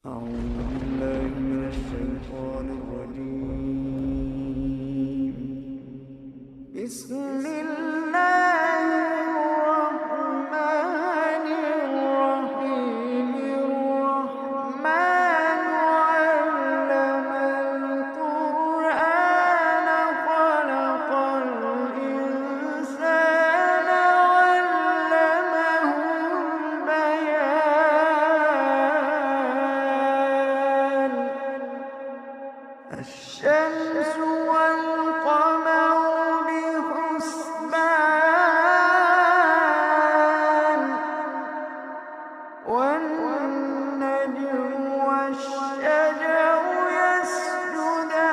أعوذ بالله من الشيطان الرجيم. بسم الله الرحمن الرحيم. الرحمن علم القرآن خلق الإنسان علمه البيان. الشمس والقمر بحسبان، والنجم والشجر يسجدان،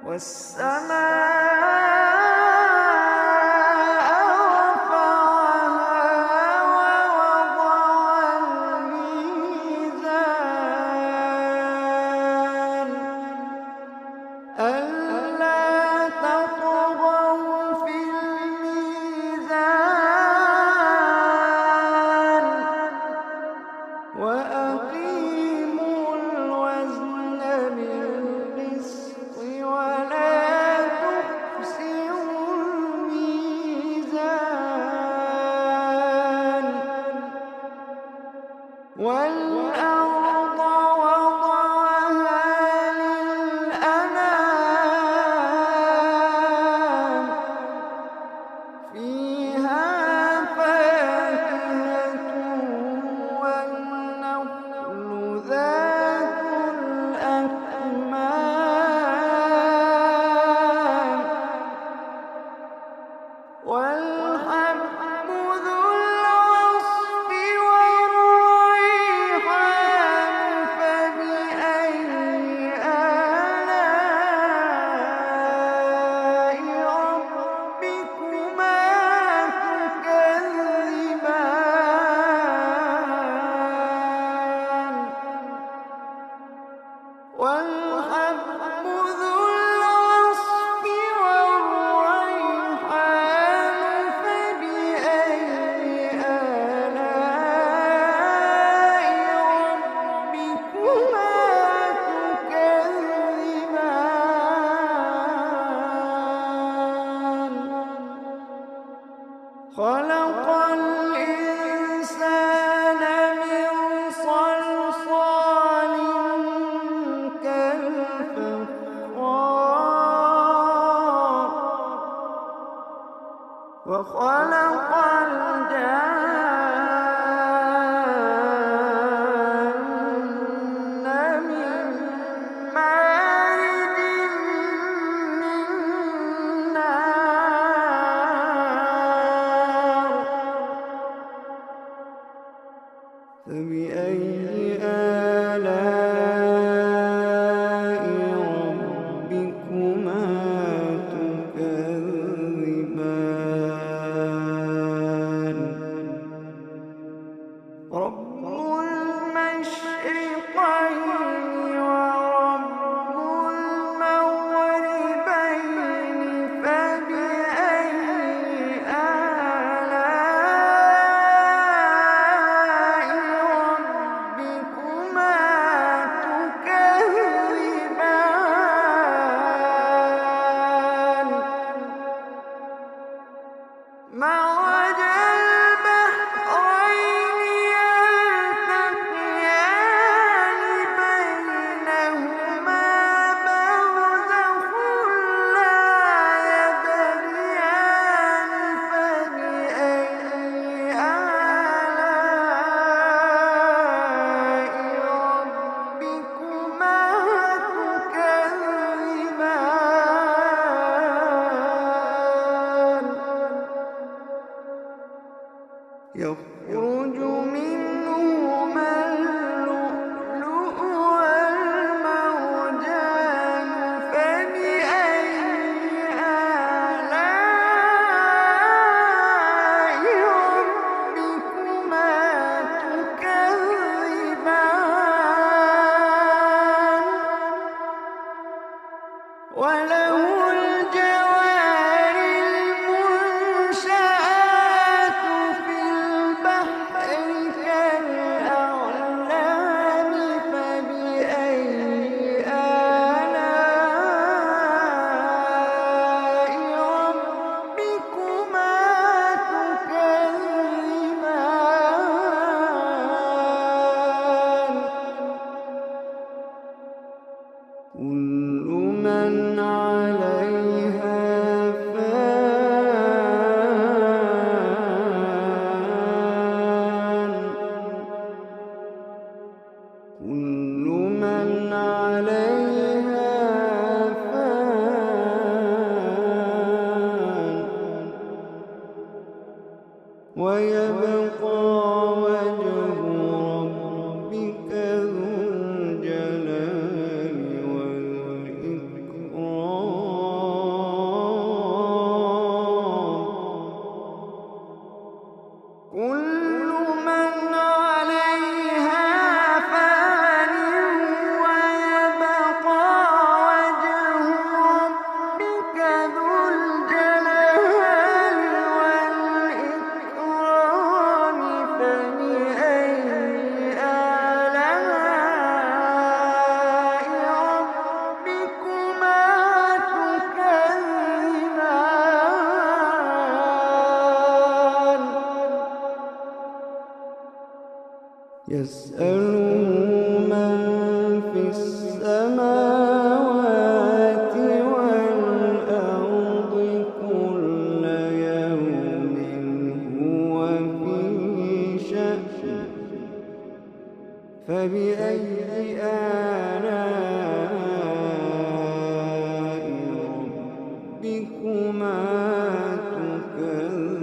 والسماء رفعها ووضع الميزان ألا تطغوا في الميزان وأقيموا الوزن بالقسط ولا تخسروا الميزان. والأرض وضعها للأنام، فيها فاكهة والنخل ذات الأكمام، والحب ذو العصف والريحان. فبأي آلاء ربكما تكذبان. والحب ذو العصف والريحان. فبأي آلاء ربكما تكذبان. خلق الإنسان من صلصال كالفخار، وخلق الجان من مارج من نار. فبأي آلاء ربكما تكذبان. رب المشرقين ورب المغربين. فبأي آلاء ربكما تكذبان. مرج البحرين يلتقيان بينهما برزخ لا يبغيان. فبأي آلاء ربكما تكذبان. يخرج منهما اللؤلؤ والمرجان. فبأي آلاء ربكما تكذبان. وله الجوار المنشآت في ويبقى وجه ربك ذو الجلال والإكرام. كل من عليها فان ويبقى وجه ربك ذو الجلال والإكرام. فبأي آلاء ربكما تكذبان. يسأله من في السماوات والأرض كل يوم هو في شأن. فبأي آلاء ربكما تكذبان.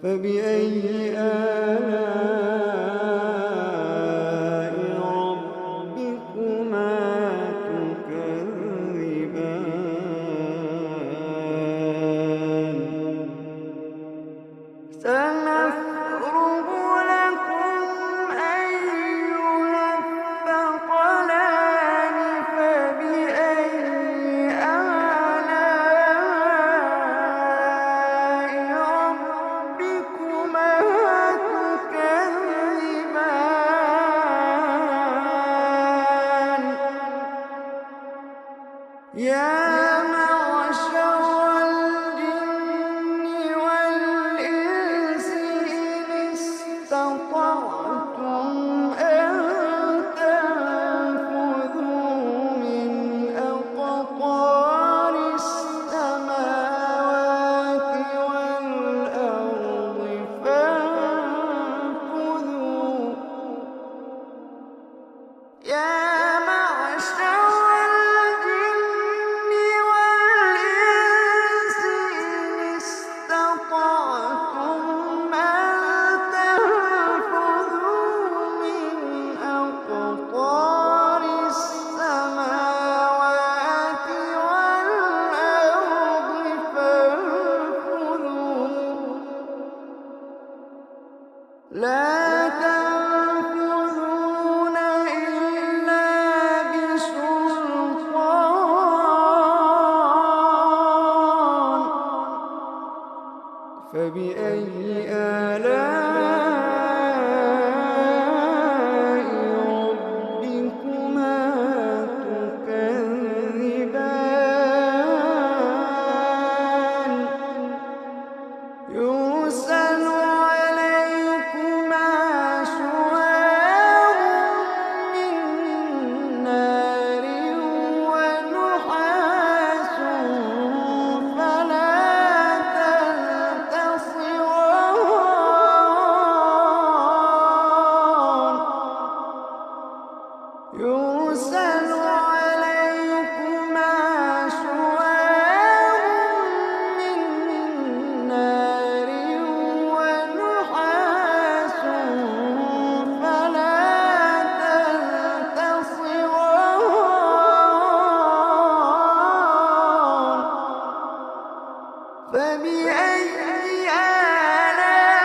فبأي آلاء ربكما تكذبان. سنفرغ لكم أيها الثقلان. فبأي آلاء ربكما تكذبان. يا معشر الجن والإنس إن استطعتم أن تنفذوا من أقطار السماوات والأرض فانفذوا. يا معشر الجن والإنس إن استطعتم أن تنفذوا من أقطار السماوات والأرض فانفذوا. لا تنفذون إلا بسلطان. فبأي آلاء ربكما تكذبان. يرسل عليكما شواظ من نار ونحاس فلا تنتصران. يرسل عليكما شواظ من نار ونحاس فلا تنتصران. فبأي آلاء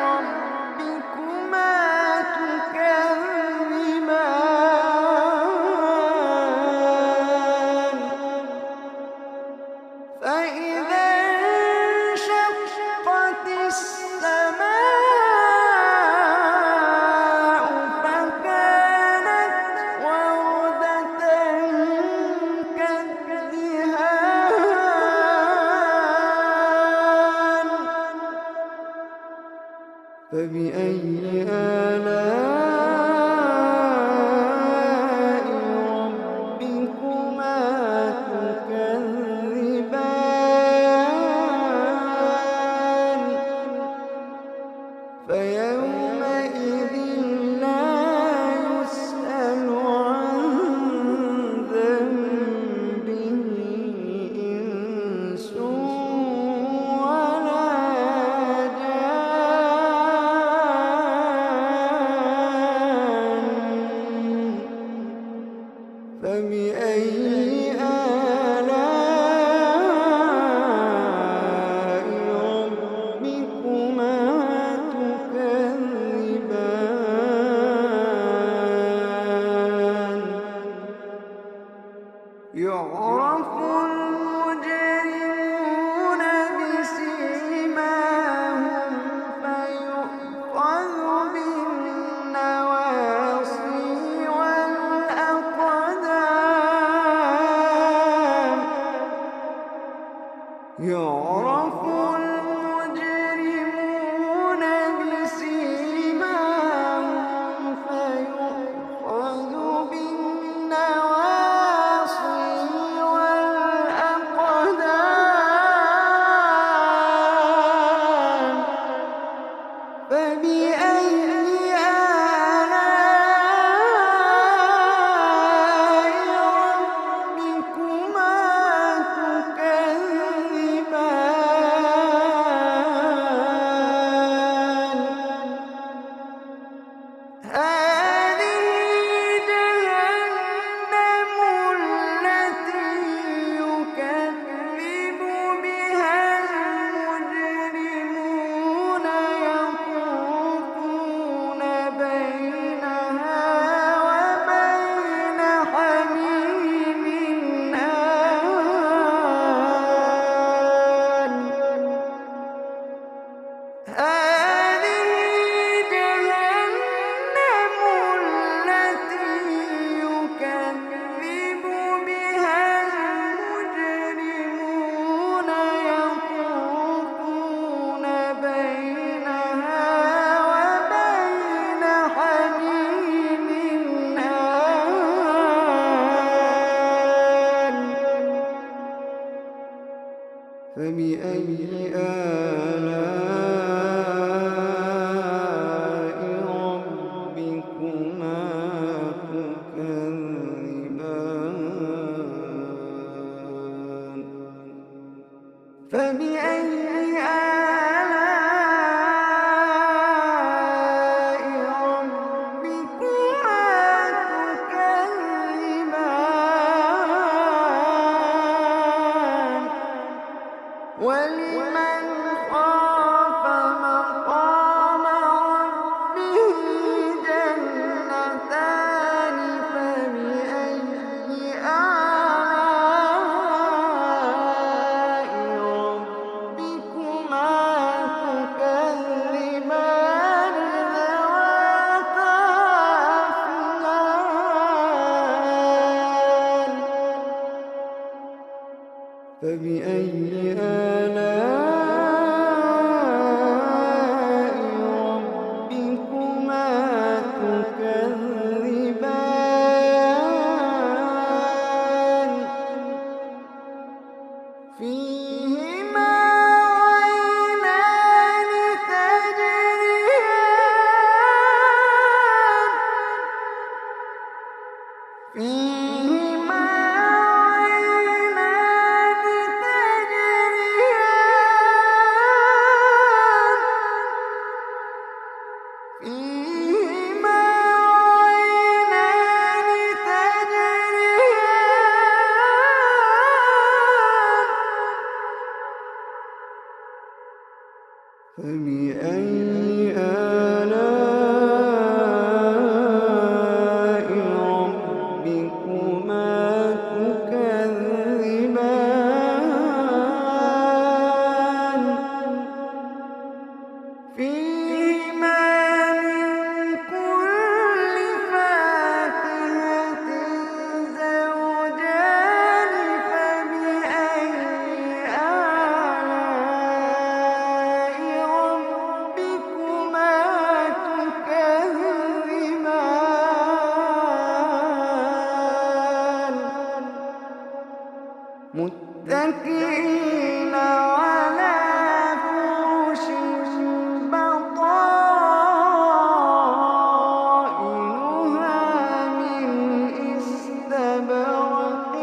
ربكما تكذبان. فإذا انشقت السماء فكانت وردة كالدهان. فبأي آلاء ربكما تكذبان. فيومئذ لا يسأل عن ذنبه يعرف المجرمون بسيماهم فيؤخذ بالنواصي والأقدام. يعرف المجرمون بسيماهم فيؤخذ بالنواصي والأقدام. فبأي آلاء ربكما تكذبان. هذه جهنم التي يكذب بها المجرمون يطوفون بينها وبين حميم آن. هذه جهنم التي يكذب بها المجرمون يطوفون بينها وبين حميم آن. فبأي آلاء ربكما تكذبان. فبأي آلاء ربكما تكذبان. ولمن خاف مقام ربه جنتان. فبأي آلاء ربكما تكذبان ذواتا أفنان. فبأي آلاء ربكما تكذبان. فيهما عينان تجريان. فيهما عينان تجريان. فيهما عينان تجريان. فبأي آلاء ربكما تكذبان. فيهما من كل فاكهة زوجان. فبأي آلاء ربكما تكذبان. متكئين على فرش بطائنها من استبرق.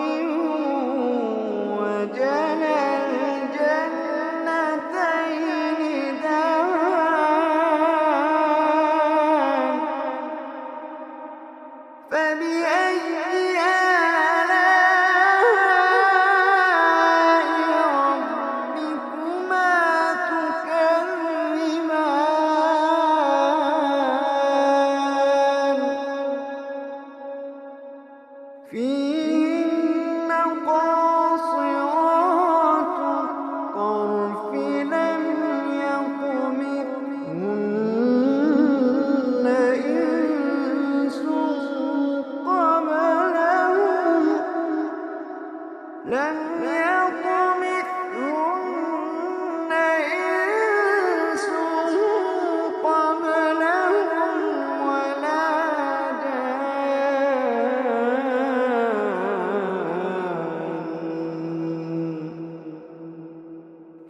وجنى الجنتين دان. فبأي آلاء ربكما لم يطمثهن إنس قبلهم ولا جان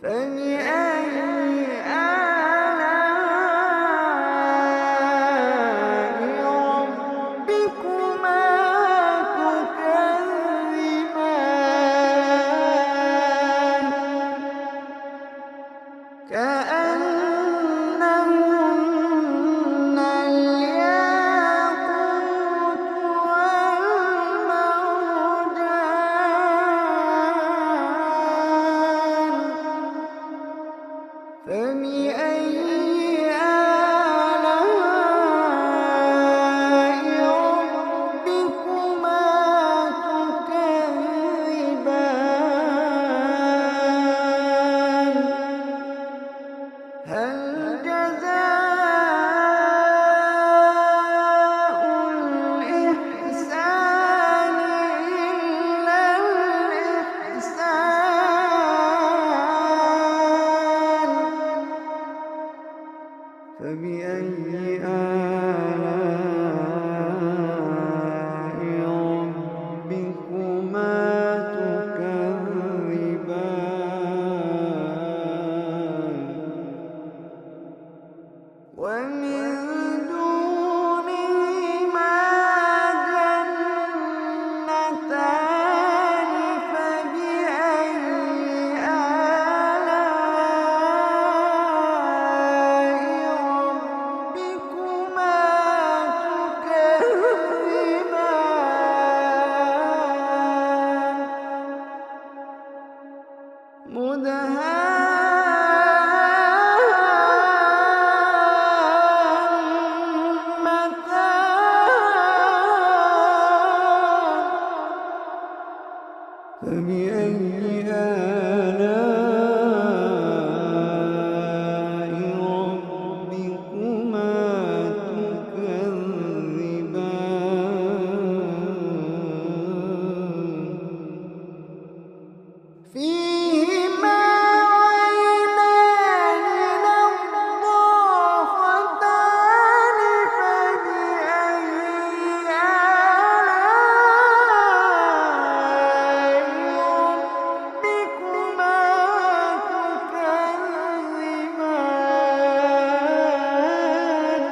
فبأي آلاء ربكما تكذبان كأنهن الياقوت والمرجان فبأي آلاء ربكما تكذبان هل جزاء الإحسان إلا الإحسان فبأي آلاء ربكما تكذبان ومن دونهما جنتان فبأي آلاء ربكما تكذبان فبأي آلاء ربكما تكذبان فيهما عينان نضاختان فبأي آلاء ربكما تكذبان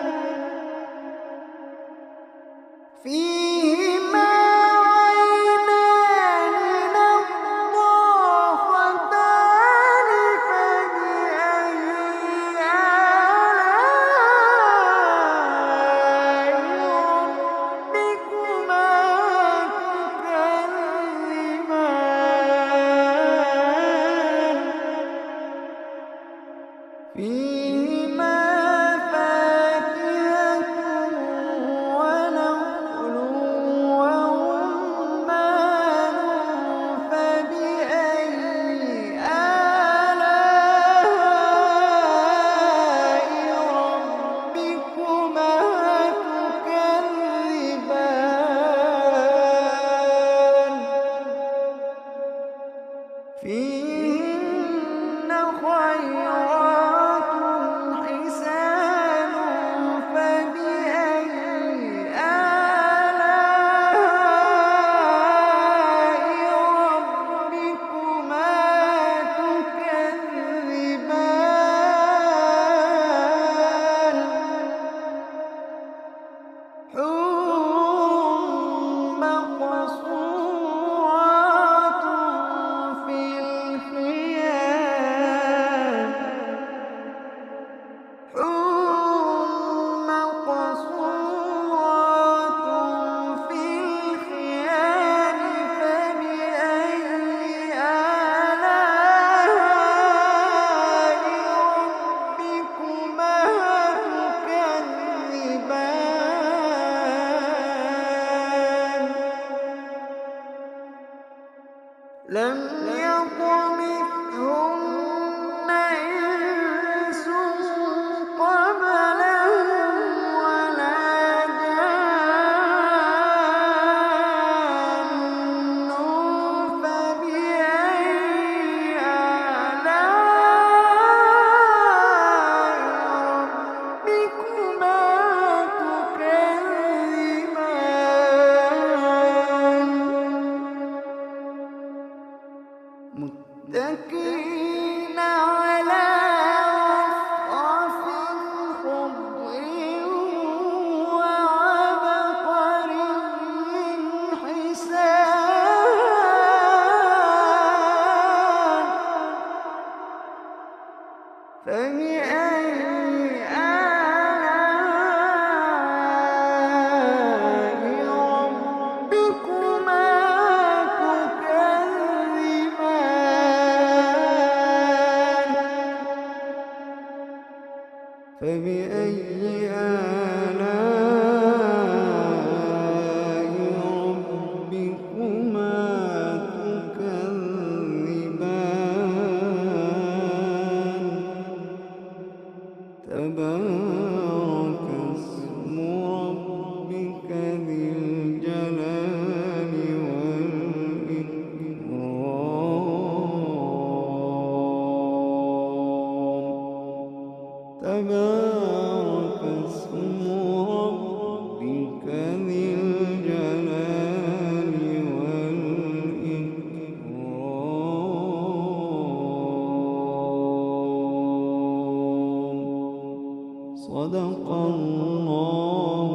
فيهما عينان نضاختان فبأي آلاء ربكما تكذبان فيهما فاكهة ونخل ورمان فبأي آلاء ربكما تكذبان فيهن خيرات حسان فبأي آلاء ربكما تكذبان حور مقصورات في الخيام حور مقصورات في الخيام فبأي آلاء ربكما تكذبان لم يطمثهن إنس قبلهم ولا جان فبأي متكئين على رفرف خضر وعبقري حسان فبأي آلاء ربكما تكذبان فبأي آلاء ربكما تكذبان تبارك اسم ربك ذي الجلال والإكرام تبارك اسم ربك ذي الجلال والإكرام صدق الله